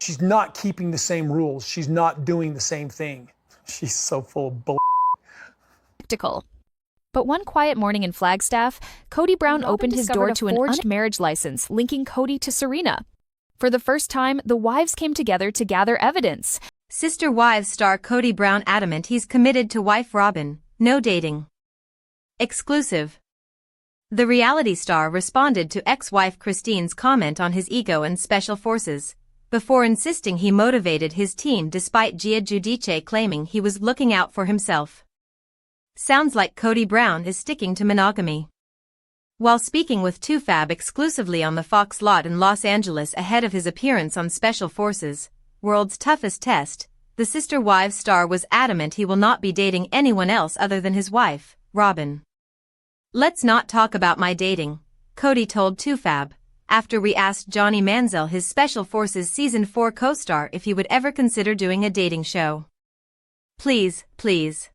She's not keeping the same rules. She's not doing the same thing. She's so full of bull. But one quiet morning in Flagstaff, Kody Brown opened his door to an forged marriage license linking Kody to Serena. For the first time, the wives came together to gather evidence. Sister Wives star Kody Brown adamant he's committed to wife Robyn, no dating. Exclusive. The reality star responded to ex-wife Christine's comment on his ego and special forces, before insisting he motivated his team despite Gia Giudice claiming he was looking out for himself. Sounds like Kody Brown is sticking to monogamy. While speaking with TooFab exclusively on the Fox lot in Los Angeles ahead of his appearance on Special Forces, World's Toughest Test, the Sister Wives star was adamant he will not be dating anyone else other than his wife, Robyn. "Let's not talk about my dating," Kody told TooFab, after we asked Johnny Manziel, his Special Forces Season 4 co-star, if he would ever consider doing a dating show. "Please, please.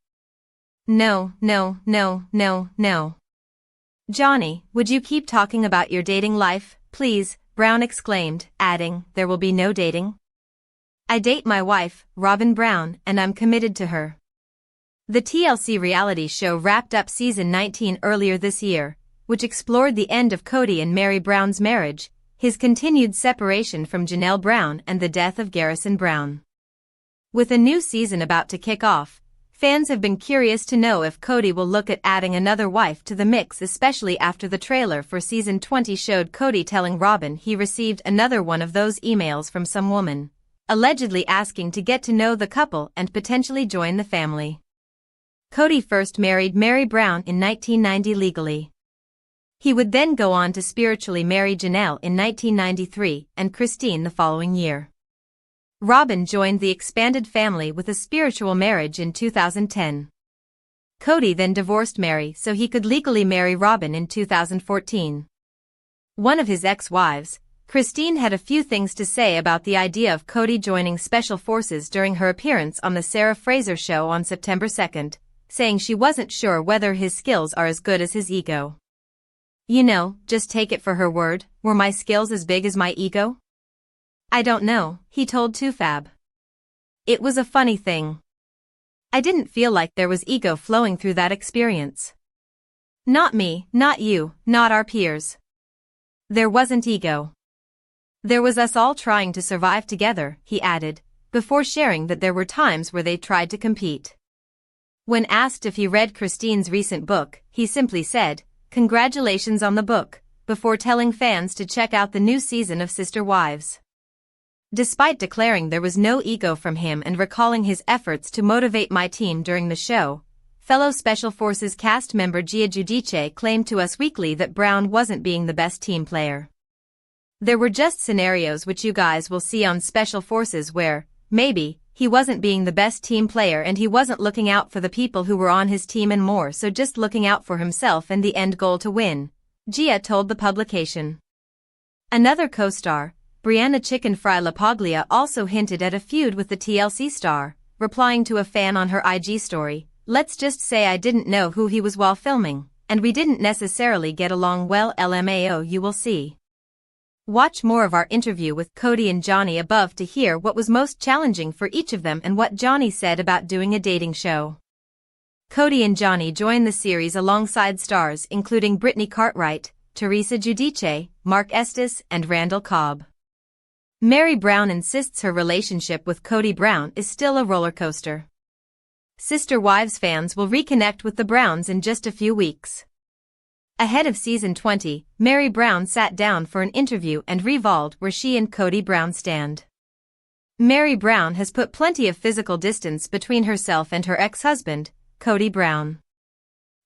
No, no, no, no, no. Johnny, would you keep talking about your dating life, please?" Brown exclaimed, adding, "There will be no dating. I date my wife, Robyn Brown, and I'm committed to her." The TLC reality show wrapped up Season 19 earlier this year, which explored the end of Kody and Meri Brown's marriage, his continued separation from Janelle Brown, and the death of Garrison Brown. With a new season about to kick off, fans have been curious to know if Kody will look at adding another wife to the mix, especially after the trailer for Season 20 showed Kody telling Robyn he received another one of those emails from some woman, allegedly asking to get to know the couple and potentially join the family. Kody first married Meri Brown in 1990 legally. He would then go on to spiritually marry Janelle in 1993 and Christine the following year. Robyn joined the expanded family with a spiritual marriage in 2010. Kody then divorced Meri so he could legally marry Robyn in 2014. One of his ex-wives, Christine, had a few things to say about the idea of Kody joining Special Forces during her appearance on the Sarah Fraser show on September 2nd, saying she wasn't sure whether his skills are as good as his ego. "You know, just take it for her word, were my skills as big as my ego? I don't know," he told TooFab. "It was a funny thing. I didn't feel like there was ego flowing through that experience. Not me, not you, not our peers. There wasn't ego. There was us all trying to survive together," he added, before sharing that there were times where they tried to compete. When asked if he read Christine's recent book, he simply said, "Congratulations on the book," before telling fans to check out the new season of Sister Wives. Despite declaring there was no ego from him and recalling his efforts to motivate my team during the show, fellow Special Forces cast member Gia Giudice claimed to Us Weekly that Brown wasn't being the best team player. "There were just scenarios which you guys will see on Special Forces where, maybe, he wasn't being the best team player and he wasn't looking out for the people who were on his team and more so just looking out for himself and the end goal to win," Gia told the publication. Another co-star, Brianna "Chickenfry" LaPaglia, also hinted at a feud with the TLC star, replying to a fan on her IG story, "Let's just say I didn't know who he was while filming, and we didn't necessarily get along well. LMAO, you will see." Watch more of our interview with Kody and Johnny above to hear what was most challenging for each of them and what Johnny said about doing a dating show. Kody and Johnny joined the series alongside stars including Brittany Cartwright, Teresa Giudice, Mark Estes, and Randall Cobb. Meri Brown insists her relationship with Kody Brown is still a roller coaster. Sister Wives fans will reconnect with the Browns in just a few weeks. Ahead of Season 20, Meri Brown sat down for an interview and revealed where she and Kody Brown stand. Meri Brown has put plenty of physical distance between herself and her ex-husband, Kody Brown.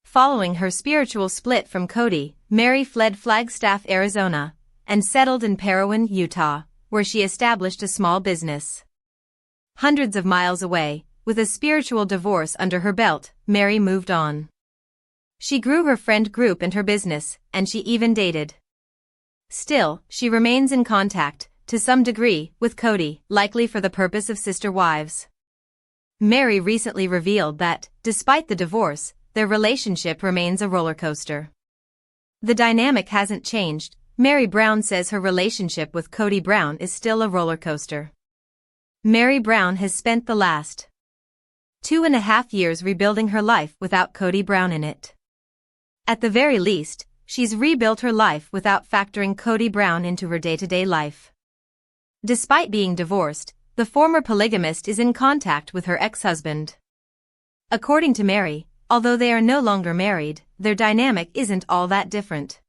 Following her spiritual split from Kody, Meri fled Flagstaff, Arizona, and settled in Parowan, Utah, where she established a small business. Hundreds of miles away, with a spiritual divorce under her belt, Meri moved on. She grew her friend group and her business, and she even dated. Still, she remains in contact, to some degree, with Kody, likely for the purpose of Sister Wives. Meri recently revealed that, despite the divorce, their relationship remains a roller coaster. The dynamic hasn't changed. Meri Brown says her relationship with Kody Brown is still a roller coaster. Meri Brown has spent the last 2.5 years rebuilding her life without Kody Brown in it. At the very least, she's rebuilt her life without factoring Kody Brown into her day-to-day life. Despite being divorced, the former polygamist is in contact with her ex-husband. According to Meri, although they are no longer married, their dynamic isn't all that different.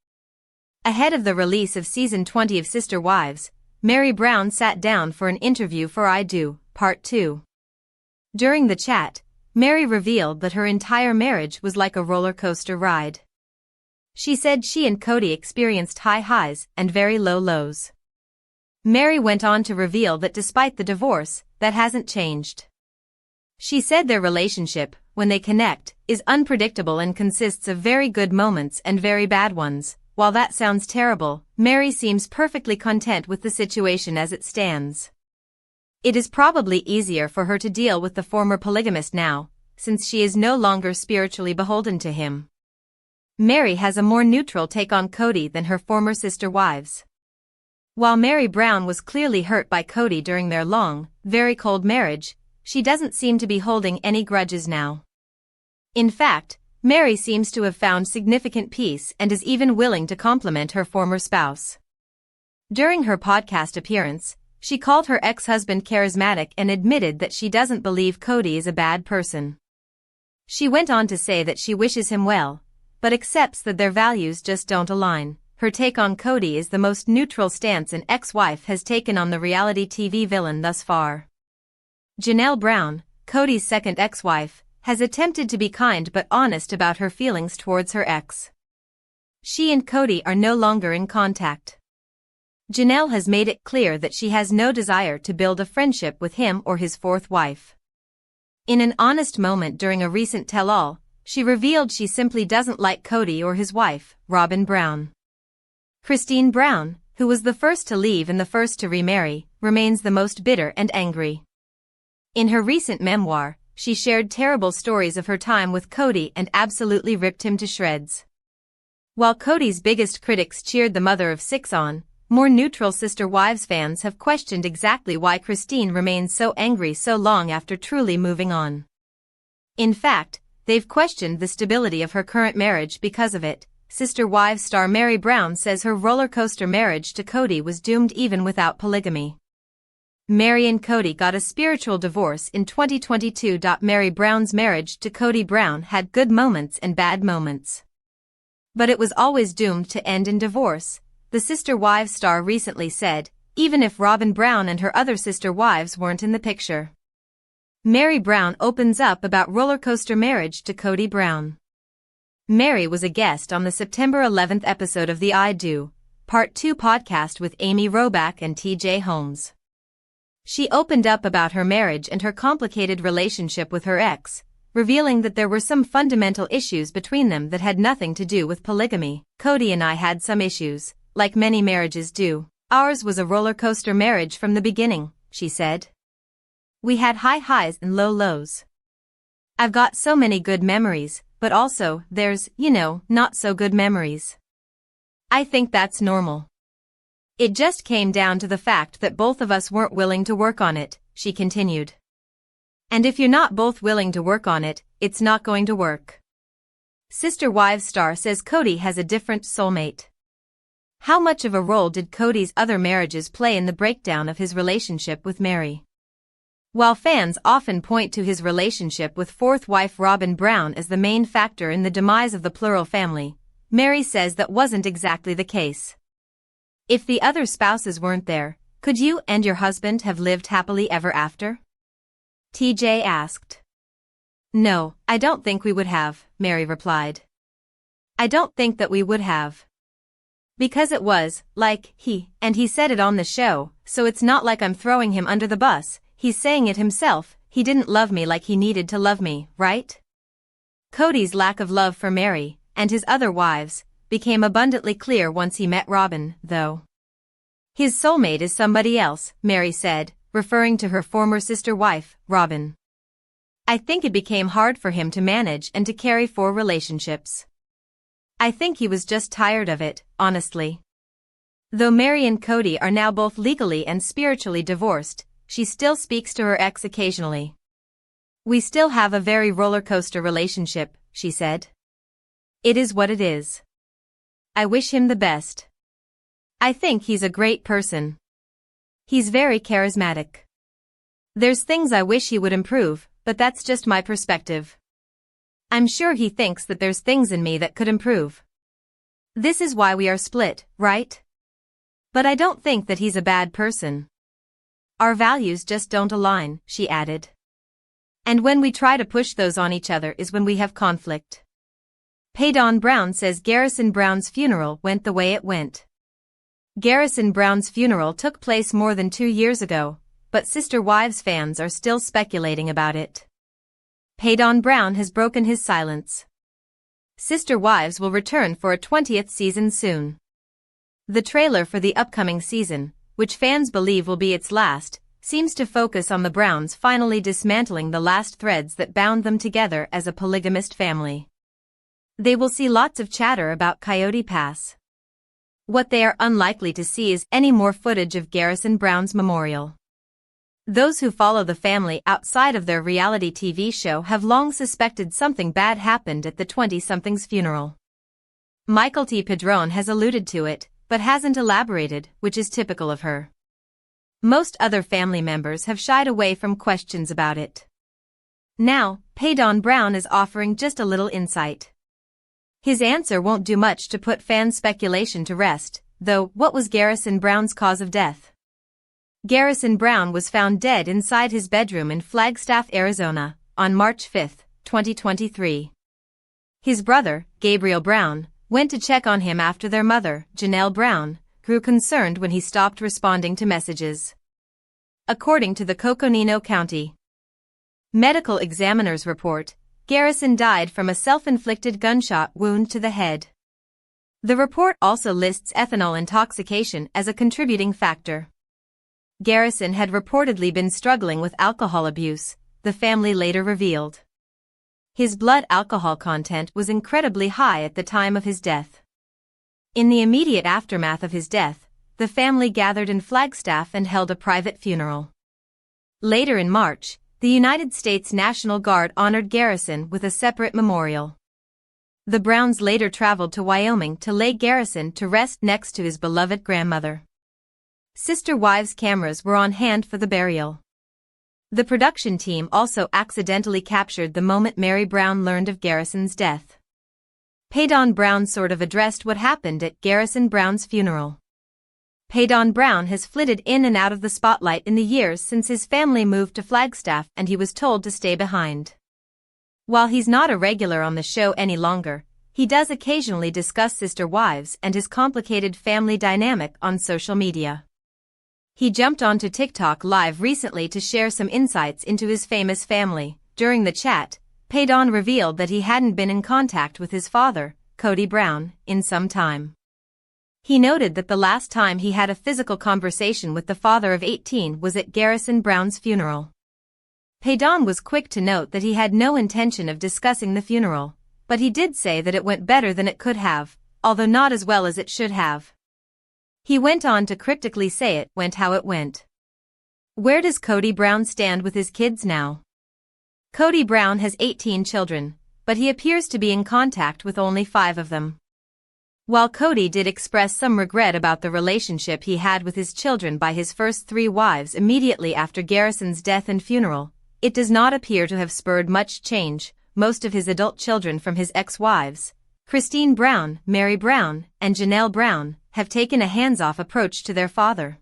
Ahead of the release of Season 20 of Sister Wives, Meri Brown sat down for an interview for I Do, Part 2. During the chat, Meri revealed that her entire marriage was like a roller coaster ride. She said she and Kody experienced high highs and very low lows. Meri went on to reveal that despite the divorce, that hasn't changed. She said their relationship, when they connect, is unpredictable and consists of very good moments and very bad ones. While that sounds terrible, Meri seems perfectly content with the situation as it stands. It is probably easier for her to deal with the former polygamist now, since she is no longer spiritually beholden to him. Meri has a more neutral take on Kody than her former sister wives. While Meri Brown was clearly hurt by Kody during their long, very cold marriage, she doesn't seem to be holding any grudges now. In fact, Meri seems to have found significant peace and is even willing to compliment her former spouse. During her podcast appearance, she called her ex-husband charismatic and admitted that she doesn't believe Kody is a bad person. She went on to say that she wishes him well, but accepts that their values just don't align. Her take on Kody is the most neutral stance an ex-wife has taken on the reality TV villain thus far. Janelle Brown, Kody's second ex-wife, has attempted to be kind but honest about her feelings towards her ex. She and Kody are no longer in contact. Janelle has made it clear that she has no desire to build a friendship with him or his fourth wife. In an honest moment during a recent tell-all, she revealed she simply doesn't like Kody or his wife, Robyn Brown. Christine Brown, who was the first to leave and the first to remarry, remains the most bitter and angry. In her recent memoir, she shared terrible stories of her time with Kody and absolutely ripped him to shreds. While Kody's biggest critics cheered the mother of six on, more neutral Sister Wives fans have questioned exactly why Christine remains so angry so long after truly moving on. In fact, they've questioned the stability of her current marriage because of it. Sister Wives star Meri Brown says her roller coaster marriage to Kody was doomed even without polygamy. Meri and Kody got a spiritual divorce in 2022. Meri Brown's marriage to Kody Brown had good moments and bad moments. But it was always doomed to end in divorce, the Sister Wives star recently said, even if Robyn Brown and her other sister wives weren't in the picture. Meri Brown opens up about roller coaster marriage to Kody Brown. Meri was a guest on the September 11th episode of the I Do, Part 2 podcast with Amy Robach and TJ Holmes. She opened up about her marriage and her complicated relationship with her ex, revealing that there were some fundamental issues between them that had nothing to do with polygamy. Kody and I had some issues, like many marriages do. Ours was a roller coaster marriage from the beginning, she said. We had high highs and low lows. I've got so many good memories, but also, there's, not so good memories. I think that's normal. It just came down to the fact that both of us weren't willing to work on it, she continued. And if you're not both willing to work on it, it's not going to work. Sister Wives star says Kody has a different soulmate. How much of a role did Kody's other marriages play in the breakdown of his relationship with Meri? While fans often point to his relationship with fourth wife Robyn Brown as the main factor in the demise of the plural family, Meri says that wasn't exactly the case. If the other spouses weren't there, could you and your husband have lived happily ever after? TJ asked. No, I don't think we would have, Meri replied. I don't think that we would have. Because it was, like, he said it on the show, so it's not like I'm throwing him under the bus, he's saying it himself, he didn't love me like he needed to love me, right? Kody's lack of love for Meri, and his other wives, became abundantly clear once he met Robyn, though. His soulmate is somebody else, Meri said, referring to her former sister wife, Robyn. I think it became hard for him to manage and to carry 4 relationships. I think he was just tired of it, honestly. Though Meri and Kody are now both legally and spiritually divorced, she still speaks to her ex occasionally. "We still have a very rollercoaster relationship," she said. "It is what it is. I wish him the best. I think he's a great person. He's very charismatic. There's things I wish he would improve, but that's just my perspective. I'm sure he thinks that there's things in me that could improve. This is why we are split, right? But I don't think that he's a bad person. Our values just don't align," she added. "And when we try to push those on each other is when we have conflict." Polygamy Brown says Garrison Brown's funeral went the way it went. Garrison Brown's funeral took place more than 2 years ago, but Sister Wives fans are still speculating about it. Polygamy Brown has broken his silence. Sister Wives will return for a 20th season soon. The trailer for the upcoming season, which fans believe will be its last, seems to focus on the Browns finally dismantling the last threads that bound them together as a polygamist family. They will see lots of chatter about Coyote Pass. What they are unlikely to see is any more footage of Garrison Brown's memorial. Those who follow the family outside of their reality TV show have long suspected something bad happened at the 20-something's funeral. Michael T. Padron has alluded to it, but hasn't elaborated, which is typical of her. Most other family members have shied away from questions about it. Now, Polygamy Brown is offering just a little insight. His answer won't do much to put fan speculation to rest, though. What was Garrison Brown's cause of death? Garrison Brown was found dead inside his bedroom in Flagstaff, Arizona, on March 5, 2023. His brother, Gabriel Brown, went to check on him after their mother, Janelle Brown, grew concerned when he stopped responding to messages. According to the Coconino County Medical Examiner's report, Garrison died from a self-inflicted gunshot wound to the head. The report also lists ethanol intoxication as a contributing factor. Garrison had reportedly been struggling with alcohol abuse, the family later revealed. His blood alcohol content was incredibly high at the time of his death. In the immediate aftermath of his death, the family gathered in Flagstaff and held a private funeral. Later in March, the United States National Guard honored Garrison with a separate memorial. The Browns later traveled to Wyoming to lay Garrison to rest next to his beloved grandmother. Sister Wives cameras were on hand for the burial. The production team also accidentally captured the moment Meri Brown learned of Garrison's death. Polygamy Brown sort of addressed what happened at Garrison Brown's funeral. Polygamy Brown has flitted in and out of the spotlight in the years since his family moved to Flagstaff and he was told to stay behind. While he's not a regular on the show any longer, he does occasionally discuss Sister Wives and his complicated family dynamic on social media. He jumped onto TikTok Live recently to share some insights into his famous family. During the chat, Polygamy revealed that he hadn't been in contact with his father, Kody Brown, in some time. He noted that the last time he had a physical conversation with the father of 18 was at Garrison Brown's funeral. Polygamy was quick to note that he had no intention of discussing the funeral, but he did say that it went better than it could have, although not as well as it should have. He went on to cryptically say it went how it went. Where does Kody Brown stand with his kids now? Kody Brown has 18 children, but he appears to be in contact with only 5 of them. While Kody did express some regret about the relationship he had with his children by his first 3 wives immediately after Garrison's death and funeral, it does not appear to have spurred much change. Most of his adult children from his ex-wives, Christine Brown, Meri Brown, and Janelle Brown, have taken a hands-off approach to their father.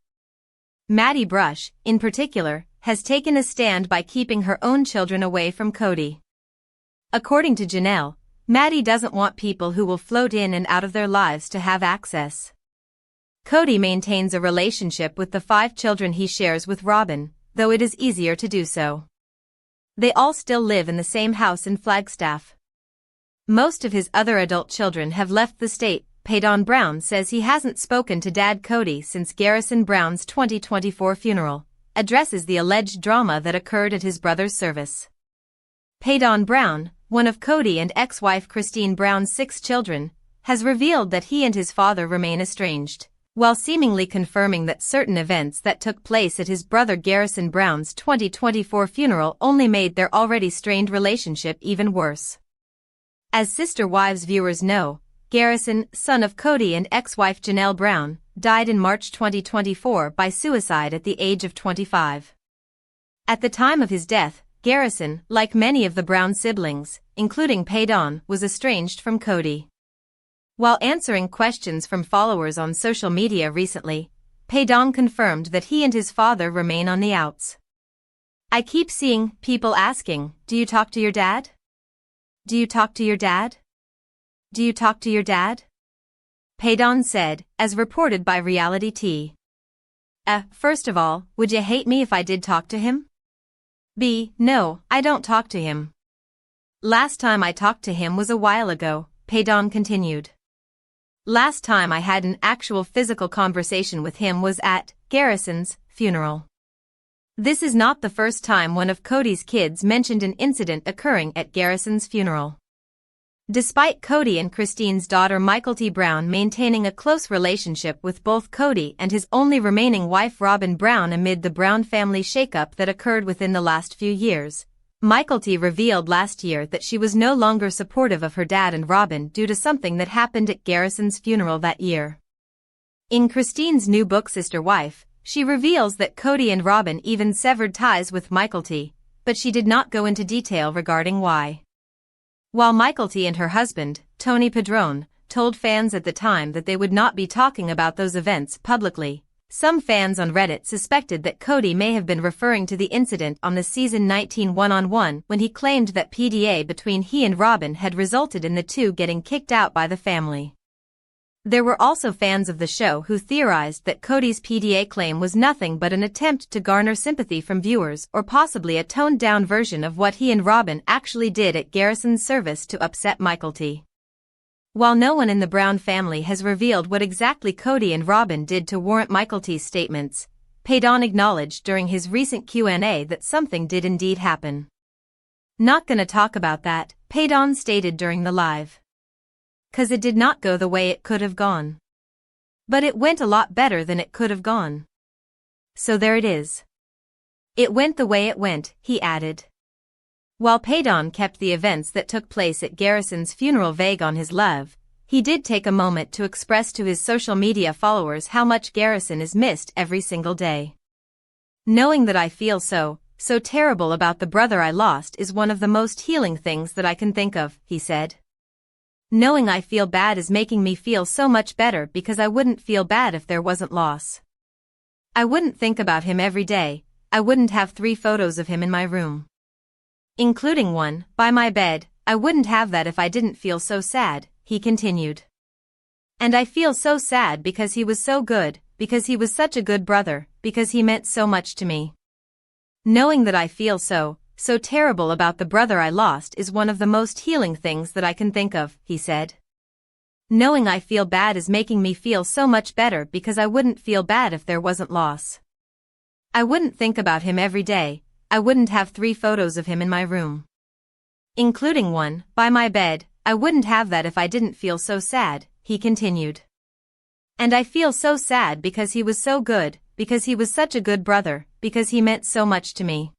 Maddie Brush, in particular, has taken a stand by keeping her own children away from Kody. According to Janelle, Maddie doesn't want people who will float in and out of their lives to have access. Kody maintains a relationship with the 5 children he shares with Robyn, though it is easier to do so. They all still live in the same house in Flagstaff. Most of his other adult children have left the state. Polygamy Brown says he hasn't spoken to Dad Kody since Garrison Brown's 2024 funeral, addresses the alleged drama that occurred at his brother's service. Polygamy Brown, one of Kody and ex-wife Christine Brown's 6 children, has revealed that he and his father remain estranged. while seemingly confirming that certain events that took place at his brother Garrison Brown's 2024 funeral only made their already strained relationship even worse. As Sister Wives viewers know, Garrison, son of Kody and ex-wife Janelle Brown, died in March 2024 by suicide at the age of 25. At the time of his death, Garrison, like many of the Brown siblings, including Paydon, was estranged from Kody. While answering questions from followers on social media recently, Paydon confirmed that he and his father remain on the outs. "I keep seeing people asking, do you talk to your dad? Do you talk to your dad? Do you talk to your dad?" Paydon said, as reported by Reality T. First of all, would you hate me if I did talk to him? B. No, I don't talk to him. Last time I talked to him was a while ago, Paydon continued. Last time I had an actual physical conversation with him was at Garrison's funeral. This is not the first time one of Kody's kids mentioned an incident occurring at Garrison's funeral. Despite Kody and Christine's daughter Kody Brown maintaining a close relationship with both Kody and his only remaining wife Robyn Brown amid the Brown family shakeup that occurred within the last few years, Kody revealed last year that she was no longer supportive of her dad and Robyn due to something that happened at Garrison's funeral that year. In Christine's new book Sister Wife, she reveals that Kody and Robyn even severed ties with Kody, but she did not go into detail regarding why. While Kody and her husband, Tony Padron, told fans at the time that they would not be talking about those events publicly, some fans on Reddit suspected that Kody may have been referring to the incident on the season 19 one-on-one when he claimed that PDA between he and Robyn had resulted in the two getting kicked out by the family. There were also fans of the show who theorized that Kody's PDA claim was nothing but an attempt to garner sympathy from viewers or possibly a toned-down version of what he and Robyn actually did at Garrison's service to upset Kody. While no one in the Brown family has revealed what exactly Kody and Robyn did to warrant Kody's statements, Paydon acknowledged during his recent Q&A that something did indeed happen. "Not gonna talk about that," Paydon stated during the live. "'Cause it did not go the way it could have gone. But it went a lot better than it could have gone. So there it is. It went the way it went," he added. While Paydon kept the events that took place at Garrison's funeral vague on his love, he did take a moment to express to his social media followers how much Garrison is missed every single day. "Knowing that I feel so terrible about the brother I lost is one of the most healing things that I can think of," he said. "Knowing I feel bad is making me feel so much better because I wouldn't feel bad if there wasn't loss. I wouldn't think about him every day, I wouldn't have 3 photos of him in my room. Including one by my bed, I wouldn't have that if I didn't feel so sad," he continued. "And I feel so sad because he was so good, because he was such a good brother, because he meant so much to me. Knowing that I feel so terrible about the brother I lost is one of the most healing things that I can think of," he said. "Knowing I feel bad is making me feel so much better because I wouldn't feel bad if there wasn't loss. I wouldn't think about him every day, I wouldn't have 3 photos of him in my room. Including one by my bed, I wouldn't have that if I didn't feel so sad," he continued. "And I feel so sad because he was so good, because he was such a good brother, because he meant so much to me."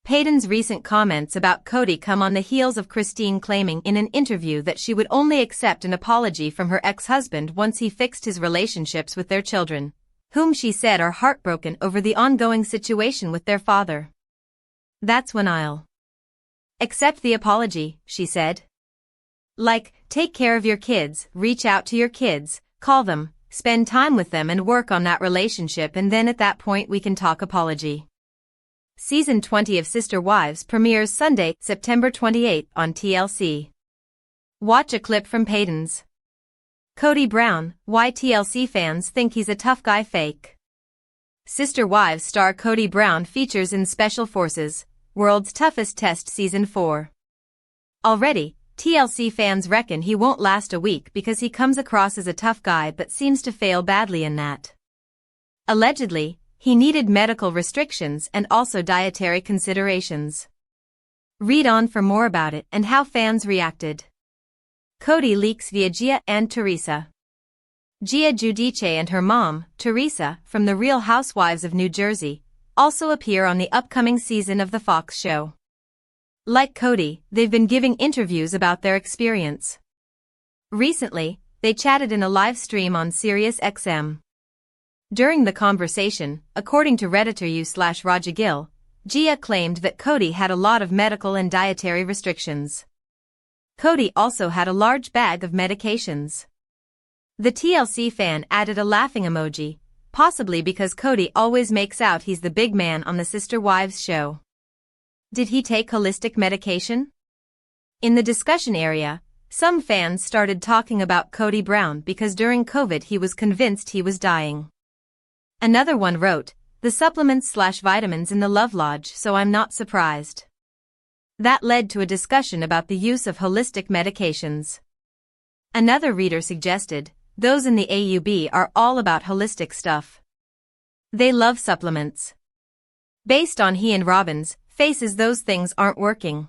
Paydon's recent comments about Kody come on the heels of Christine claiming in an interview that she would only accept an apology from her ex-husband once he fixed his relationships with their children, whom she said are heartbroken over the ongoing situation with their father. "That's when I'll accept the apology," she said. "Like, take care of your kids, reach out to your kids, call them, spend time with them and work on that relationship, and then at that point we can talk apology." Season 20 of Sister Wives premieres Sunday, September 28 on TLC. Watch a clip from Paydon's Kody Brown, why TLC fans think he's a tough guy fake. Sister Wives star Kody Brown features in Special Forces, World's Toughest Test Season 4. Already, TLC fans reckon he won't last a week because he comes across as a tough guy but seems to fail badly in that. Allegedly, he needed medical restrictions and also dietary considerations. Read on for more about it and how fans reacted. Kody leaks via Gia and Teresa. Gia Giudice and her mom, Teresa, from The Real Housewives of New Jersey, also appear on the upcoming season of the Fox show. Like Kody, they've been giving interviews about their experience. Recently, they chatted in a live stream on SiriusXM. During the conversation, according to Redditor u/RajaGil, Gia claimed that Kody had a lot of medical and dietary restrictions. Kody also had a large bag of medications. The TLC fan added a laughing emoji, possibly because Kody always makes out he's the big man on the Sister Wives show. Did he take holistic medication? In the discussion area, some fans started talking about Kody Brown because during COVID he was convinced he was dying. Another one wrote, "The supplements/vitamins in the Love Lodge, so I'm not surprised." That led to a discussion about the use of holistic medications. Another reader suggested, "Those in the AUB are all about holistic stuff. They love supplements." Based on he and Robyn's faces, those things aren't working.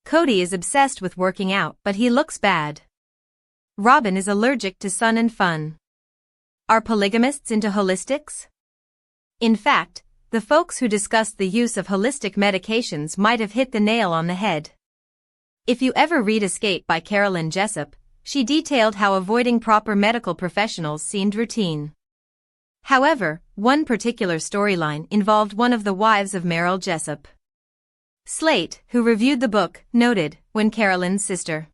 Kody is obsessed with working out, but he looks bad. Robyn is allergic to sun and fun. Are polygamists into holistics? In fact, the folks who discussed the use of holistic medications might have hit the nail on the head. If you ever read Escape by Carolyn Jessup, she detailed how avoiding proper medical professionals seemed routine. However, one particular storyline involved one of the wives of Meri Jessup. Slate, who reviewed the book, noted, when Carolyn's sister